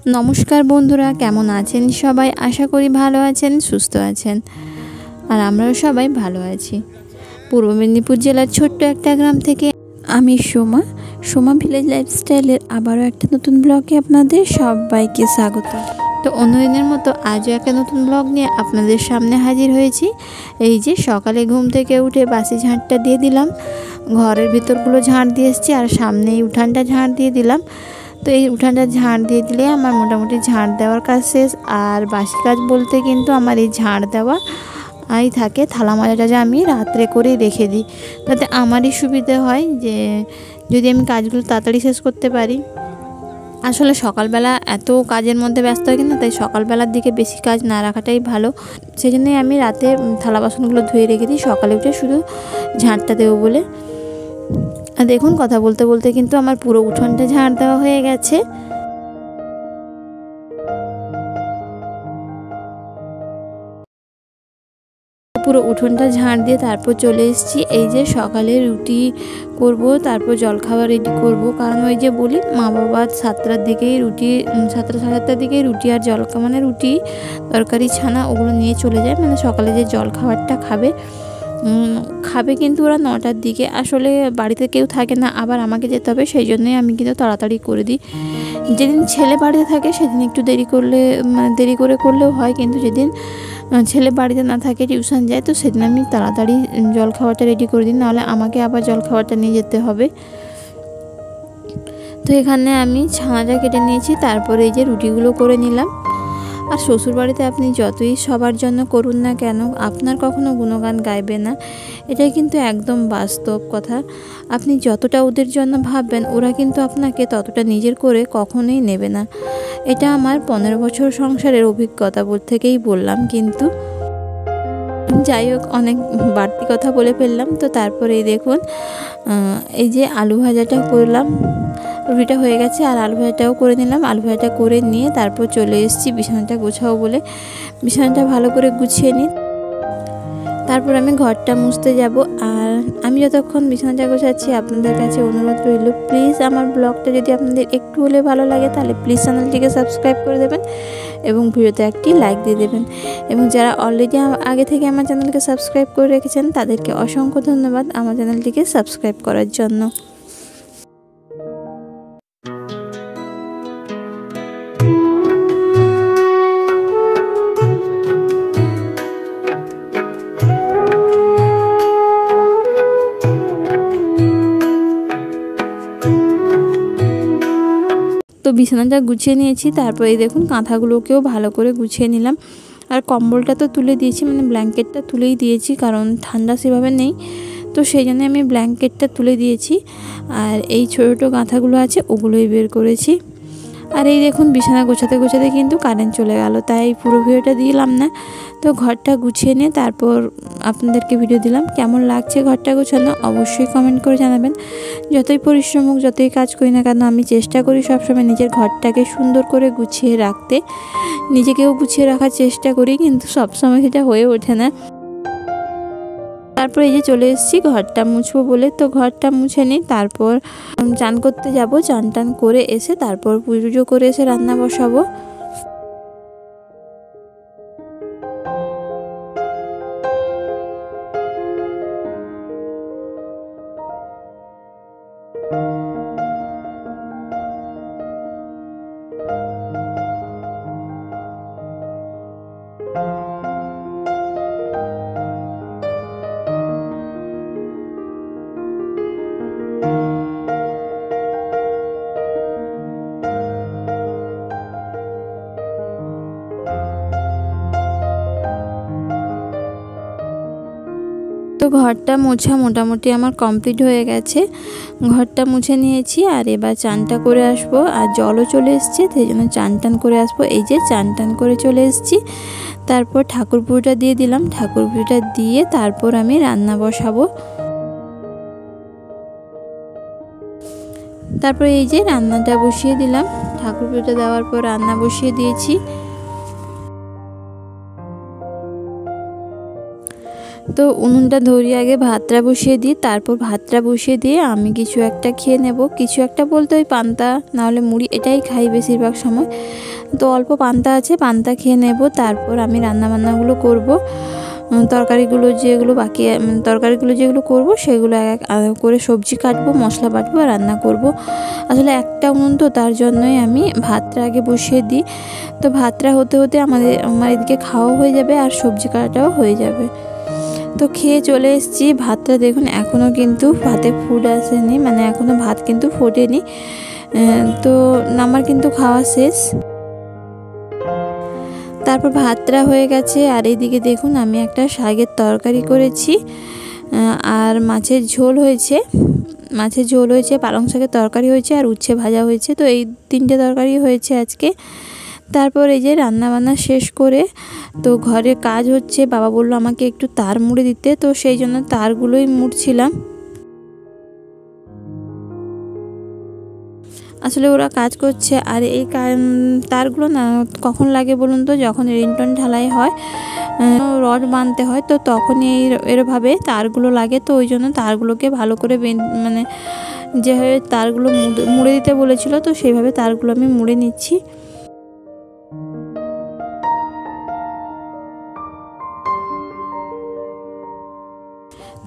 নমস্কার বন্ধুরা, কেমন আছেন সবাই? আশা করি ভালো আছেন, সুস্থ আছেন। আর আমরাও সবাই ভালো আছি। পূর্ব মেদিনীপুর জেলার ছোট্ট একটা গ্রাম থেকে আমি সোমা ভিলেজ লাইফস্টাইলের আবারও একটা নতুন ব্লগে আপনাদের সবাইকে স্বাগত। তো অন্যদিনের মতো আজও একটা নতুন ব্লগ নিয়ে আপনাদের সামনে হাজির হয়েছি। এই যে সকালে ঘুম থেকে উঠে বাসি ঝাঁটটা দিয়ে দিলাম, ঘরের ভিতরগুলো ঝাঁট দিয়ে এসেছি, আর সামনে এই উঠানটা ঝাঁট দিয়ে দিলাম। তো এই উঠানটা ঝাঁট দিয়ে দিলে আমার মোটামুটি ঝাঁট দেওয়ার কাজ শেষ। আর বাসি কাজ বলতে কিন্তু আমার এই ঝাঁট দেওয়া আই থাকে, থালা মাজাটা যে আমি রাত্রে করেই রেখে দিই, তাতে আমারই সুবিধে হয় যে যদি আমি কাজগুলো তাড়াতাড়ি শেষ করতে পারি। আসলে সকালবেলা এত কাজের মধ্যে ব্যস্ত হয় কিনা, তাই সকালবেলার দিকে বেশি কাজ না রাখাটাই ভালো। সেই জন্যই আমি রাতে থালা বাসনগুলো ধুয়ে রেখে দিই, সকালে উঠে শুধু ঝাঁটটা দেবো বলে। আর দেখুন, কথা বলতে বলতে কিন্তু আমার পুরো উঠোনটা ঝাঁট দেওয়া হয়ে গেছে। পুরো উঠোনটা ঝাঁট দিয়ে তারপর চলে এসেছি। এই যে সকালে রুটি করব, তারপর জলখাবার রেডি করব। কারণ ওই যে বলি, মা বাবা 7টার দিকেই রুটি, 7টা সাড়ে 7টার দিকেই রুটি আর মানে রুটি তরকারি ছানা ওগুলো নিয়ে চলে যায়। মানে সকালে যে জলখাবারটা খাবে কিন্তু ওরা 9টার দিকে। আসলে বাড়িতে কেউ থাকে না, আবার আমাকে যেতে হবে, সেই জন্যই আমি কিন্তু তাড়াতাড়ি করে দিই। যেদিন ছেলে বাড়িতে থাকে সেদিন একটু দেরি করে করলেও হয়, কিন্তু যেদিন ছেলে বাড়িতে না থাকে, টিউশন যায়, তো সেদিন আমি তাড়াতাড়ি জলখাবারটা রেডি করে দিই, নাহলে আমাকে আবার জলখাবারটা নিয়ে যেতে হবে। তো এখানে আমি ছানাটা কেটে নিয়েছি, তারপরে এই যে রুটিগুলো করে নিলাম। আর শ্বশুরবাড়িতে আপনি যতই সবার জন্য করুন না কেন, আপনার কখনো গুণগান গাইবে না, এটাই কিন্তু একদম বাস্তব কথা। আপনি যতটা ওদের জন্য ভাববেন, ওরা কিন্তু আপনাকে ততটা নিজের করে কখনোই নেবে না। এটা আমার 15 বছর সংসারের অভিজ্ঞতা থেকেই বললাম। কিন্তু যাই হোক, অনেক বাড়তি কথা বলে ফেললাম। তো তারপরে দেখুন, এই যে আলু ভাজাটা করলাম, রুটিটা হয়ে গেছে আর আলু ভাজাটাও করে নিলাম। আলু ভাজাটা করে নিয়ে তারপর চলে এসেছি বিছানাটা গোছাবো বলে। বিছানাটা ভালো করে গুছিয়ে নিই, তারপর আমি ঘরটা মুছতে যাব। আর আমি যতক্ষণ বিছানাটা গোছাচ্ছি, আপনাদের কাছে অনুরোধ রইল, প্লিজ আমার ব্লগটা যদি আপনাদের একটু হলে ভালো লাগে, তাহলে প্লিজ চ্যানেলটিকে সাবস্ক্রাইব করে দেবেন এবং ভিডিওতে একটি লাইক দিয়ে দেবেন। এবং যারা অলরেডি আগে থেকে আমার চ্যানেলকে সাবস্ক্রাইব করে রেখেছেন, তাদেরকে অসংখ্য ধন্যবাদ আমার চ্যানেলটিকে সাবস্ক্রাইব করার জন্য। তো বিছানাটা গুছিয়ে নিয়েছি, তারপরে দেখুন কাঁথাগুলোকেও ভালো করে গুছিয়ে নিলাম। আর কম্বলটা তো তুলে দিয়েছি, মানে ব্ল্যাঙ্কেটটা তুলেই দিয়েছি, কারণ ঠান্ডা সেভাবে নেই, তো সেই জন্য আমি ব্ল্যাঙ্কেটটা তুলে দিয়েছি। আর এই ছোটো ছোটো কাঁথাগুলো আছে, ওগুলোই বের করেছি। আর এই দেখুন, বিছানা গোছাতে গোছাতে কিন্তু কারেন্ট চলে গেল, তাই পুরো ভিডিওটা দিলাম না। তো ঘরটা গুছিয়ে নিয়ে তারপর আপনাদেরকে ভিডিও দিলাম। কেমন লাগছে ঘরটা গোছানো অবশ্যই কমেন্ট করে জানাবেন। যতই পরিশ্রম হোক, যতই কাজ করি না কেন, আমি চেষ্টা করি সবসময় নিজের ঘরটাকে সুন্দর করে গুছিয়ে রাখতে। নিজেকেও গুছিয়ে রাখার চেষ্টা করি, কিন্তু সবসময় সেটা হয়ে ওঠে না। তারপর এই যে চলে এসেছি ঘরটা মুছবো বলে। তো ঘরটা মুছে নিই, তারপর চান করতে যাব। চান টান করে এসে তারপর পুজো করে এসে রান্না বসাবো। তো ঘরটা মোছা মোটামুটি আমার কমপ্লিট হয়ে গেছে। ঘরটা মুছে নিয়েছি, আর এবার চানটা করে আসবো। আর জলও চলে এসছে, সেই জন্য চান টান করে আসবো। এই যে চান টান করে চলে এসেছি, তারপর ঠাকুর পুজোটা দিয়ে দিলাম। ঠাকুর পুজোটা দিয়ে তারপর আমি রান্না বসাবো। তারপর এই যে রান্নাটা বসিয়ে দিলাম। ঠাকুর পুজোটা দেওয়ার পর রান্না বসিয়ে দিয়েছি। তো উনুনটা ধরিয়ে আগে ভাতটা বসিয়ে দিই, তারপর ভাতটা বসিয়ে দিয়ে আমি কিছু একটা খেয়ে নেব। কিছু একটা বলতে ওই পান্তা না হলে মুড়ি, এটাই খাই বেশিরভাগ সময়। তো অল্প পান্তা আছে, পান্তা খেয়ে নেব, তারপর আমি রান্নাবান্নাগুলো করব। তরকারিগুলো যেগুলো করব সেগুলো এক করে সবজি কাটবো, মশলা বাটবো আর রান্না করব। আসলে একটা উনুন তো, তার জন্যই আমি ভাতটা আগে বসিয়ে দিই। তো ভাতটা হতে হতে আমার এদিকে খাওয়া হয়ে যাবে আর সবজি কাটাও হয়ে যাবে। তো খেয়ে চলে এসেছি। ভাতটা দেখুন এখনও কিন্তু ভাতে ফুট আসেনি, মানে এখনও ভাত কিন্তু ফোটেনি। তো আমার কিন্তু খাওয়া শেষ। তারপর ভাতটা হয়ে গেছে। আর এইদিকে দেখুন আমি একটা শাকের তরকারি করেছি আর মাছের ঝোল হয়েছে, পালং শাকের তরকারি হয়েছে আর উচ্ছে ভাজা হয়েছে। তো এই 3টে তরকারি হয়েছে আজকে। তারপর এই যে রান্নাবান্না শেষ করে তো ঘরে কাজ হচ্ছে। বাবা বললো আমাকে একটু তার মুড়ে দিতে, তো সেই জন্য তারগুলোই মুড়ছিলাম। আসলে ওরা কাজ করছে। আর এই তারগুলো না কখন লাগে বলুন তো, যখন রিংটন ঢালাই হয়, রড বাঁধতে হয়, তো তখনই এরভাবে তারগুলো লাগে। তো ওই জন্য তারগুলোকে ভালো করে মানে যেভাবে তারগুলো মুড়ে দিতে বলেছিল, তো সেইভাবে তারগুলো আমি মুড়ে নিচ্ছি।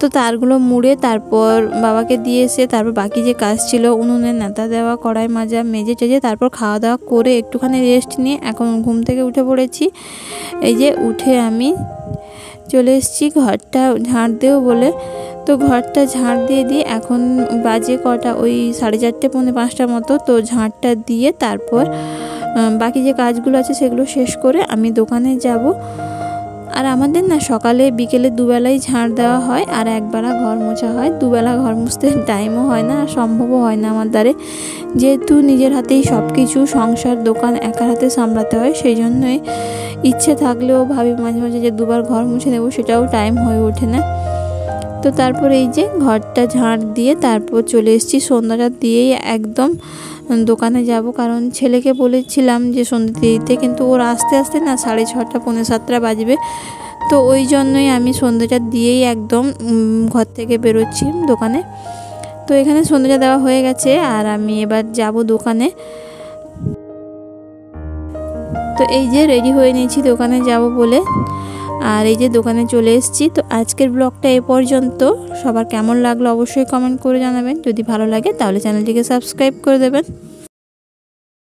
তো তারগুলো মুড়ে তারপর বাবাকে দিয়ে এসে তারপর বাকি যে কাজ ছিল, উনুনে নেতা দেওয়া, কড়াই মাজা, মেজে টেজে তারপর খাওয়া দাওয়া করে একটুখানি রেস্ট নিয়ে এখন ঘুম থেকে উঠে পড়েছি। এই যে উঠে আমি চলে এসেছি ঘরটা ঝাড় দেবো বলে। তো ঘরটা ঝাড় দিয়ে এখন বাজে কটা, ওই 4:30 পৌনে 5টার মতো। তো ঝাড়টা দিয়ে তারপর বাকি যে কাজগুলো আছে সেগুলো শেষ করে আমি দোকানে যাব। আর আমাদের না সকালে বিকেলে দুবেলাই ঝাড় দেওয়া হয় আর একবেলা ঘর মোছা হয়। দুবেলা ঘর মুছতে টাইমও হয় না আর সম্ভবও হয় না আমার দ্বারে, যেহেতু নিজের হাতেই সব কিছু সংসার দোকান একার হাতে সামলাতে হয়। সেই জন্যই ইচ্ছে থাকলেও ভাবি মাঝে মাঝে যে দুবার ঘর মুছে নেব, সেটাও টাইম হয়ে ওঠে না। তো তারপর এই যে ঘরটা ঝাড় দিয়ে তারপর চলে এসেছি, সন্ধ্যাটা দিয়েই একদম দোকানে যাব। কারণ ছেলেকে বলেছিলাম যে সন্ধ্যে দিতে, কিন্তু ওর আস্তে আস্তে না 6:30 পৌনে 7টা বাজবে। তো ওই জন্যই আমি সন্ধ্যাটা দিয়েই একদম ঘর থেকে বেরোচ্ছি দোকানে। তো এখানে সন্ধ্যাটা দেওয়া হয়ে গেছে আর আমি এবার যাব দোকানে। তো এই যে রেডি হয়ে নিয়েছি দোকানে যাব বলে, আর এই যে দোকানে চলে এসেছি। তো আজকের ব্লগটা এ পর্যন্ত। সবার কেমন লাগলো অবশ্যই কমেন্ট করে জানাবেন। যদি ভালো লাগে তাহলে চ্যানেলটিকে সাবস্ক্রাইব করে দেবেন।